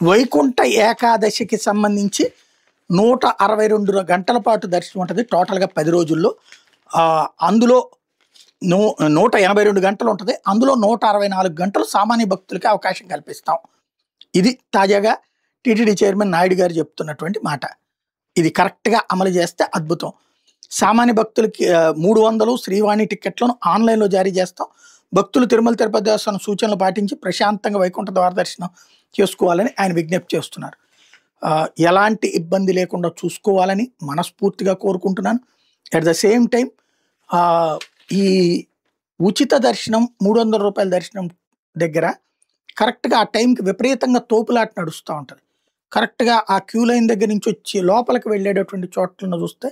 వైకుంఠ ఏకాదశికి సంబంధించి 162 గంటల పాటు దర్శనం ఉంటుంది టోటల్గా 10 రోజుల్లో. అందులో 182 గంటలు ఉంటుంది. అందులో 164 గంటలు సామాన్య భక్తులకి అవకాశం కల్పిస్తాం. ఇది తాజాగా టీటీడీ చైర్మన్ నాయుడు గారు చెప్తున్నటువంటి మాట. ఇది కరెక్ట్గా అమలు చేస్తే అద్భుతం. సామాన్య భక్తులకి 300 శ్రీవాణి టికెట్లను ఆన్లైన్లో జారీ చేస్తాం. భక్తులు తిరుమల తిరుపతి దేవస్థానం సూచనలు పాటించి ప్రశాంతంగా వైకుంఠ ద్వార దర్శనం చేసుకోవాలని ఆయన విజ్ఞప్తి చేస్తున్నారు. ఎలాంటి ఇబ్బంది లేకుండా చూసుకోవాలని మనస్ఫూర్తిగా కోరుకుంటున్నాను. అట్ ద సేమ్ టైం ఈ ఉచిత దర్శనం 300 రూపాయల దర్శనం దగ్గర కరెక్ట్గా ఆ టైంకి విపరీతంగా తోపులాట నడుస్తూ ఉంటుంది. కరెక్ట్గా ఆ క్యూ లైన్ దగ్గర నుంచి వచ్చి లోపలికి వెళ్ళేటటువంటి చోట్లను చూస్తే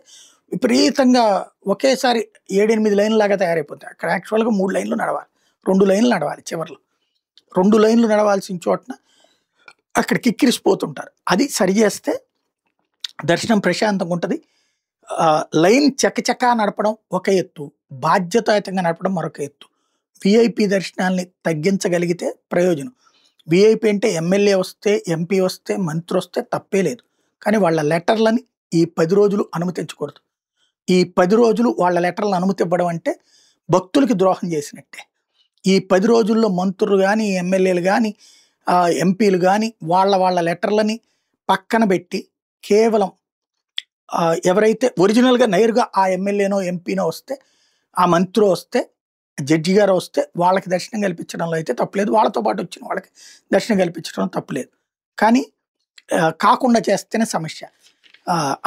విపరీతంగా ఒకేసారి 7-8 లైన్లు లాగా తయారైపోతాయి. అక్కడ యాక్చువల్గా 3 లైన్లు నడవాలి, 2 లైన్లు నడవాలి. చివరిలో 2 లైన్లు నడవాల్సిన చోటన అక్కడ కిక్కిరిసిపోతుంటారు. అది సరి చేస్తే దర్శనం ప్రశాంతంగా ఉంటుంది. లైన్ చకచకా నడపడం ఒక ఎత్తు, బాధ్యతాయుతంగా నడపడం మరొక ఎత్తు. విఐపి దర్శనాల్ని తగ్గించగలిగితే ప్రయోజనం. విఐపి అంటే ఎమ్మెల్యే వస్తే, ఎంపీ వస్తే, మంత్రి వస్తే తప్పే లేదు. కానీ వాళ్ళ లెటర్లని ఈ 10 రోజులు అనుమతించకూడదు. ఈ 10 రోజులు వాళ్ళ లెటర్లను అనుమతి ఇవ్వడం అంటే భక్తులకి ద్రోహం చేసినట్టే. ఈ 10 రోజుల్లో మంత్రులు కానీ, ఎమ్మెల్యేలు కానీ, ఎంపీలు కానీ వాళ్ళ లెటర్లని పక్కన పెట్టి కేవలం ఎవరైతే ఒరిజినల్గా నేరుగా ఆ ఎమ్మెల్యేనో ఎంపీనో వస్తే, ఆ మంత్రి వస్తే, జడ్జి గారు వస్తే వాళ్ళకి దర్శనం కల్పించడంలో అయితే తప్పలేదు. వాళ్ళతో పాటు వచ్చిన వాళ్ళకి దర్శనం కల్పించడం తప్పలేదు. కానీ కాకుండా చేస్తేనే సమస్య.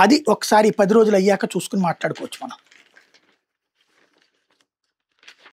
అది ఒకసారి 10 రోజులు అయ్యాక చూసుకుని మాట్లాడుకోవచ్చు మనం.